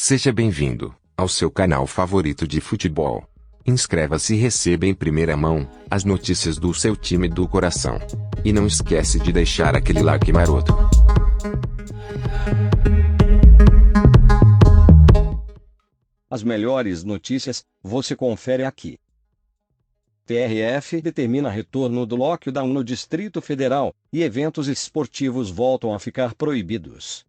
Seja bem-vindo ao seu canal favorito de futebol. Inscreva-se e receba em primeira mão as notícias do seu time do coração. E não esquece de deixar aquele like maroto. As melhores notícias você confere aqui. TRF determina retorno do lockdown no Distrito Federal e eventos esportivos voltam a ficar proibidos.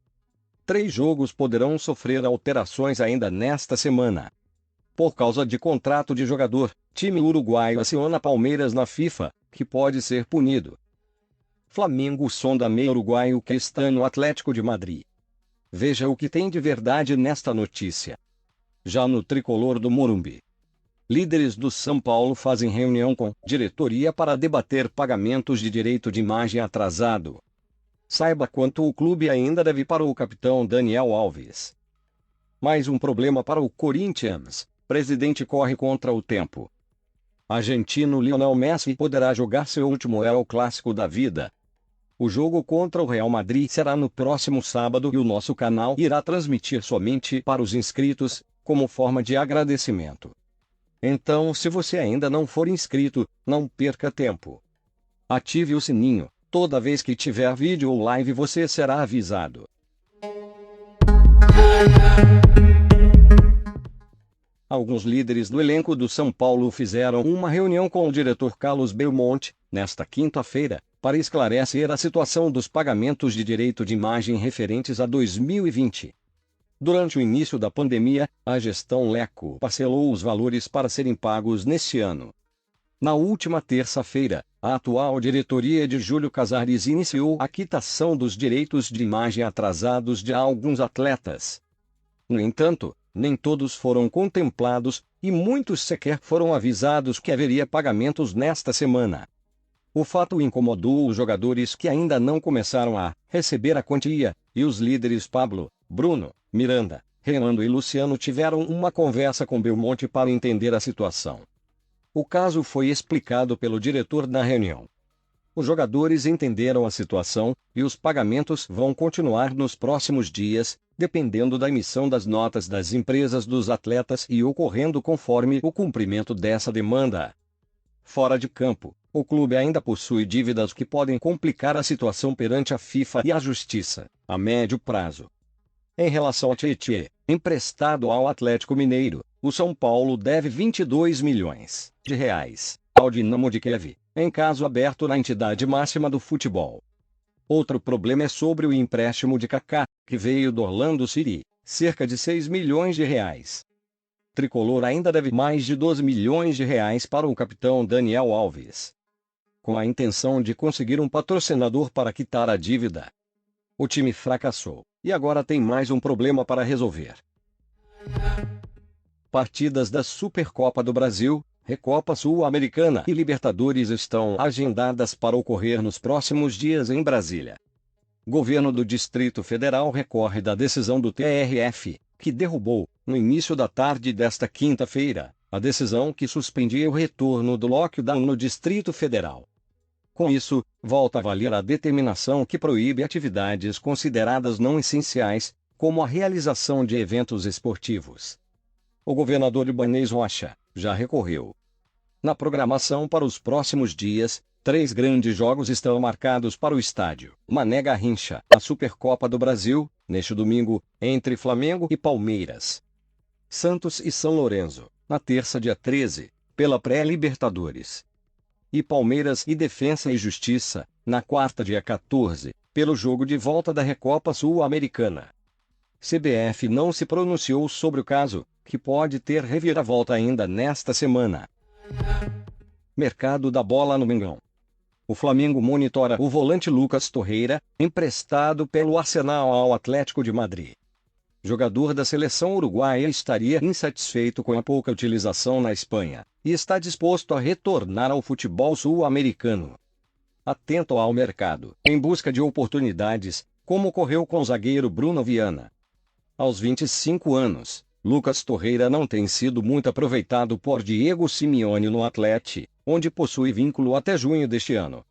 3 jogos poderão sofrer alterações ainda nesta semana. Por causa de contrato de jogador, time uruguaio aciona Palmeiras na FIFA, que pode ser punido. Flamengo sonda meio uruguaio Cristiano Atlético de Madrid. Veja o que tem de verdade nesta notícia. Já no tricolor do Morumbi, líderes do São Paulo fazem reunião com diretoria para debater pagamentos de direito de imagem atrasado. Saiba quanto o clube ainda deve para o capitão Daniel Alves. Mais um problema para o Corinthians. Presidente corre contra o tempo. Argentino Lionel Messi poderá jogar seu último El Clássico da vida. O jogo contra o Real Madrid será no próximo sábado e o nosso canal irá transmitir somente para os inscritos, como forma de agradecimento. Então, se você ainda não for inscrito, não perca tempo. Ative o sininho. Toda vez que tiver vídeo ou live você será avisado. Alguns líderes do elenco do São Paulo fizeram uma reunião com o diretor Carlos Belmonte, nesta quinta-feira, para esclarecer a situação dos pagamentos de direito de imagem referentes a 2020. Durante o início da pandemia, a gestão Leco parcelou os valores para serem pagos neste ano. Na última terça-feira, a atual diretoria de Júlio Casares iniciou a quitação dos direitos de imagem atrasados de alguns atletas. No entanto, nem todos foram contemplados, e muitos sequer foram avisados que haveria pagamentos nesta semana. O fato incomodou os jogadores que ainda não começaram a receber a quantia, e os líderes Pablo, Bruno, Miranda, Renan e Luciano tiveram uma conversa com Belmonte para entender a situação. O caso foi explicado pelo diretor na reunião. Os jogadores entenderam a situação, e os pagamentos vão continuar nos próximos dias, dependendo da emissão das notas das empresas dos atletas e ocorrendo conforme o cumprimento dessa demanda. Fora de campo, o clube ainda possui dívidas que podem complicar a situação perante a FIFA e a Justiça, a médio prazo. Em relação a Tietê, emprestado ao Atlético Mineiro, o São Paulo deve 22 milhões de reais ao Dinamo de Kiev, em caso aberto na entidade máxima do futebol. Outro problema é sobre o empréstimo de Kaká, que veio do Orlando City, cerca de 6 milhões de reais. Tricolor ainda deve mais de 12 milhões de reais para o capitão Daniel Alves, com a intenção de conseguir um patrocinador para quitar a dívida. O time fracassou, e agora tem mais um problema para resolver. Partidas da Supercopa do Brasil, Recopa Sul-Americana e Libertadores estão agendadas para ocorrer nos próximos dias em Brasília. Governo do Distrito Federal recorre da decisão do TRF, que derrubou, no início da tarde desta quinta-feira, a decisão que suspendia o retorno do lockdown no Distrito Federal. Com isso, volta a valer a determinação que proíbe atividades consideradas não essenciais, como a realização de eventos esportivos. O governador Ibanez Rocha já recorreu. Na programação para os próximos dias, 3 grandes jogos estão marcados para o estádio Mané Garrincha, a Supercopa do Brasil, neste domingo, entre Flamengo e Palmeiras. Santos e São Lourenço, na terça dia 13, pela pré-Libertadores. E Palmeiras e Defensa e Justiça, na quarta dia 14, pelo jogo de volta da Recopa Sul-Americana. CBF não se pronunciou sobre o caso, que pode ter reviravolta ainda nesta semana. Mercado da bola no Mengão. O Flamengo monitora o volante Lucas Torreira, emprestado pelo Arsenal ao Atlético de Madrid. Jogador da seleção uruguaia estaria insatisfeito com a pouca utilização na Espanha, e está disposto a retornar ao futebol sul-americano. Atento ao mercado, em busca de oportunidades, como ocorreu com o zagueiro Bruno Viana. Aos 25 anos, Lucas Torreira não tem sido muito aproveitado por Diego Simeone no Atlético, onde possui vínculo até junho deste ano.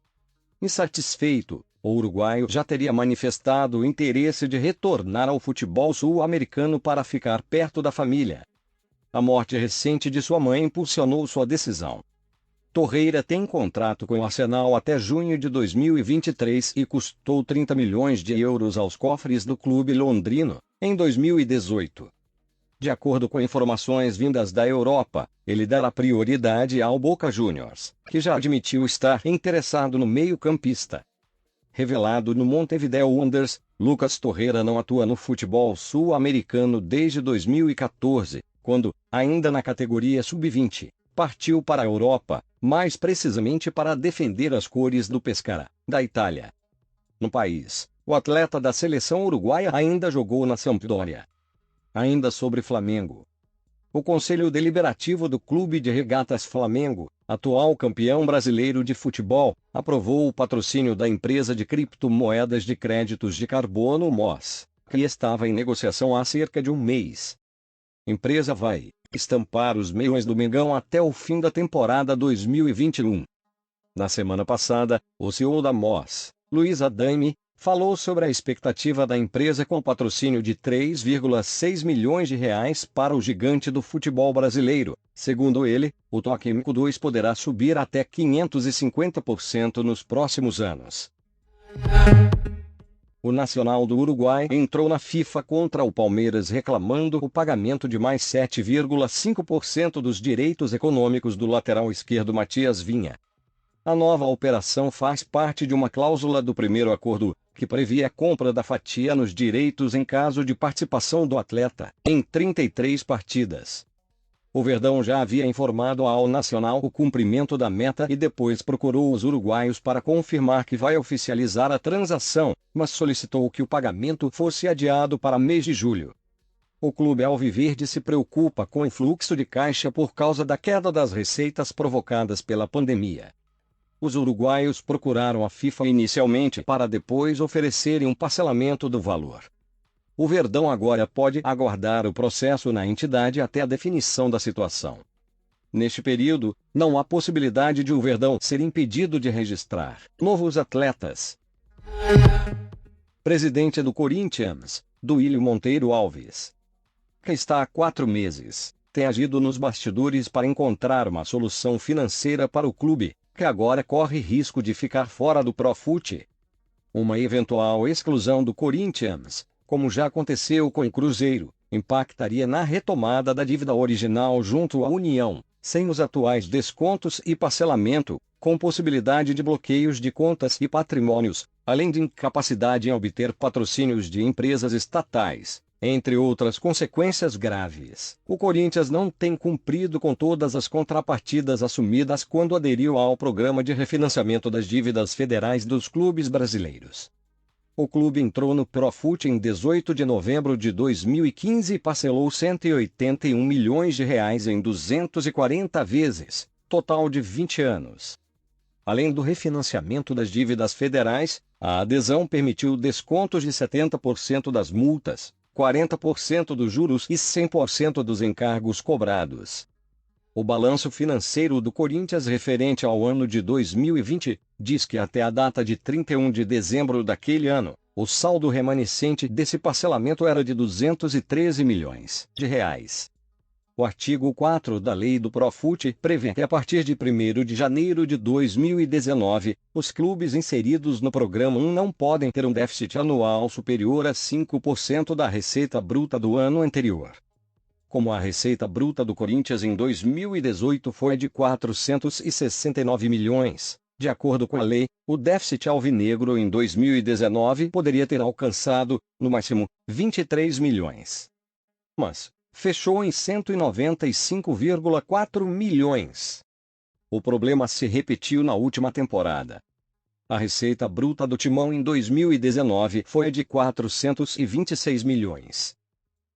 Insatisfeito, o uruguaio já teria manifestado o interesse de retornar ao futebol sul-americano para ficar perto da família. A morte recente de sua mãe impulsionou sua decisão. Torreira tem contrato com o Arsenal até junho de 2023 e custou 30 milhões de euros aos cofres do clube londrino, em 2018. De acordo com informações vindas da Europa, ele dará prioridade ao Boca Juniors, que já admitiu estar interessado no meio-campista. Revelado no Montevideo Wanderers, Lucas Torreira não atua no futebol sul-americano desde 2014, quando, ainda na categoria sub-20, partiu para a Europa, mais precisamente para defender as cores do Pescara, da Itália. No país, o atleta da seleção uruguaia ainda jogou na Sampdoria. Ainda sobre Flamengo. O Conselho Deliberativo do Clube de Regatas Flamengo, atual campeão brasileiro de futebol, aprovou o patrocínio da empresa de criptomoedas de créditos de carbono MOS, que estava em negociação há cerca de um mês. A empresa vai estampar os meiões do Mengão até o fim da temporada 2021. Na semana passada, o CEO da MOS, Luiz Adame, falou sobre a expectativa da empresa com patrocínio de 3,6 milhões de reais para o gigante do futebol brasileiro. Segundo ele, o Técnico 2 poderá subir até 550% nos próximos anos. O Nacional do Uruguai entrou na FIFA contra o Palmeiras reclamando o pagamento de mais 7,5% dos direitos econômicos do lateral esquerdo Matias Vinha. A nova operação faz parte de uma cláusula do primeiro acordo, que previa a compra da fatia nos direitos em caso de participação do atleta em 33 partidas. O Verdão já havia informado ao Nacional o cumprimento da meta e depois procurou os uruguaios para confirmar que vai oficializar a transação, mas solicitou que o pagamento fosse adiado para mês de julho. O clube alviverde se preocupa com o fluxo de caixa por causa da queda das receitas provocadas pela pandemia. Os uruguaios procuraram a FIFA inicialmente para depois oferecerem um parcelamento do valor. O Verdão agora pode aguardar o processo na entidade até a definição da situação. Neste período, não há possibilidade de o Verdão ser impedido de registrar novos atletas. Presidente do Corinthians, Duílio Monteiro Alves, que está há 4 meses, tem agido nos bastidores para encontrar uma solução financeira para o clube, que agora corre risco de ficar fora do Profut. Uma eventual exclusão do Corinthians, como já aconteceu com o Cruzeiro, impactaria na retomada da dívida original junto à União, sem os atuais descontos e parcelamento, com possibilidade de bloqueios de contas e patrimônios, além de incapacidade em obter patrocínios de empresas estatais, entre outras consequências graves. O Corinthians não tem cumprido com todas as contrapartidas assumidas quando aderiu ao programa de refinanciamento das dívidas federais dos clubes brasileiros. O clube entrou no Profut em 18 de novembro de 2015 e parcelou 181 milhões de reais em 240 vezes, total de 20 anos. Além do refinanciamento das dívidas federais, a adesão permitiu descontos de 70% das multas, 40% dos juros e 100% dos encargos cobrados. O balanço financeiro do Corinthians referente ao ano de 2020 diz que até a data de 31 de dezembro daquele ano, o saldo remanescente desse parcelamento era de 213 milhões de reais. O artigo 4 da Lei do Profut prevê que a partir de 1º de janeiro de 2019, os clubes inseridos no programa 1 não podem ter um déficit anual superior a 5% da receita bruta do ano anterior. Como a receita bruta do Corinthians em 2018 foi de 469 milhões, de acordo com a lei, o déficit alvinegro em 2019 poderia ter alcançado, no máximo, 23 milhões. Mas fechou em 195,4 milhões. O problema se repetiu na última temporada. A receita bruta do Timão em 2019 foi de 426 milhões.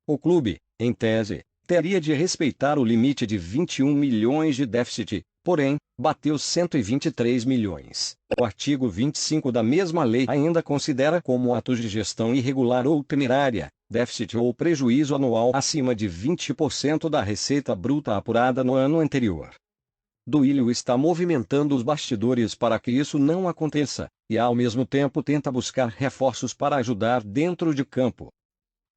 O clube, em tese, teria de respeitar o limite de 21 milhões de déficit, porém, bateu 123 milhões. O artigo 25 da mesma lei ainda considera como atos de gestão irregular ou temerária, déficit ou prejuízo anual acima de 20% da receita bruta apurada no ano anterior. Duílio está movimentando os bastidores para que isso não aconteça, e ao mesmo tempo tenta buscar reforços para ajudar dentro de campo.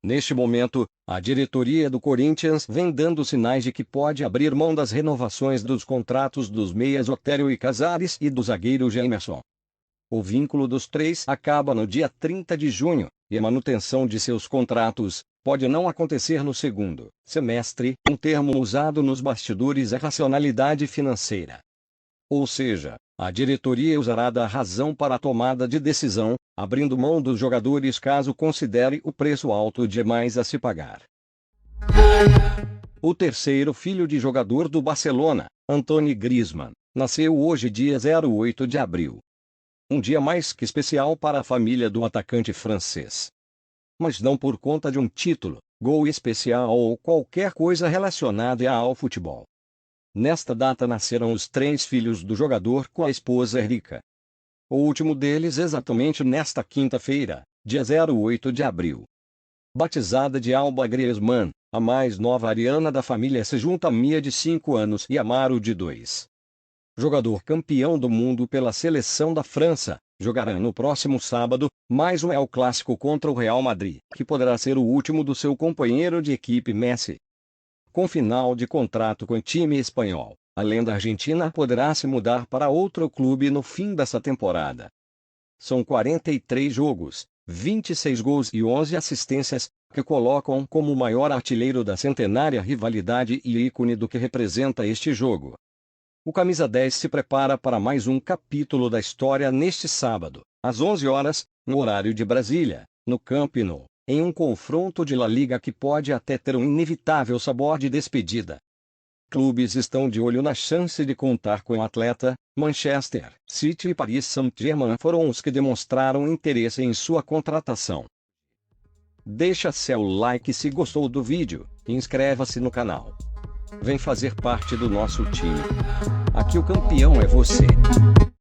Neste momento, a diretoria do Corinthians vem dando sinais de que pode abrir mão das renovações dos contratos dos meias Otero e Casares e do zagueiro Gemerson. O vínculo dos três acaba no dia 30 de junho, e a manutenção de seus contratos pode não acontecer no segundo semestre. Um termo usado nos bastidores é racionalidade financeira. Ou seja, a diretoria usará da razão para a tomada de decisão, abrindo mão dos jogadores caso considere o preço alto demais a se pagar. O terceiro filho de jogador do Barcelona, Antoine Griezmann, nasceu hoje dia 8 de abril. Um dia mais que especial para a família do atacante francês. Mas não por conta de um título, gol especial ou qualquer coisa relacionada ao futebol. Nesta data nasceram os 3 filhos do jogador com a esposa Erika. O último deles exatamente nesta quinta-feira, dia 8 de abril. Batizada de Alba Griezmann, a mais nova ariana da família se junta a Mia de 5 anos e Amaro de 2. Jogador campeão do mundo pela seleção da França, jogará no próximo sábado, mais um El Clássico contra o Real Madrid, que poderá ser o último do seu companheiro de equipe Messi. Com final de contrato com o time espanhol, a lenda argentina poderá se mudar para outro clube no fim dessa temporada. São 43 jogos, 26 gols e 11 assistências, que colocam como o maior artilheiro da centenária rivalidade e ícone do que representa este jogo. O camisa 10 se prepara para mais um capítulo da história neste sábado, às 11 horas, no horário de Brasília, no Camp Nou, em um confronto de La Liga que pode até ter um inevitável sabor de despedida. Clubes estão de olho na chance de contar com o atleta. Manchester City e Paris Saint-Germain foram os que demonstraram interesse em sua contratação. Deixa seu like se gostou do vídeo, e inscreva-se no canal. Vem fazer parte do nosso time. Aqui o campeão é você.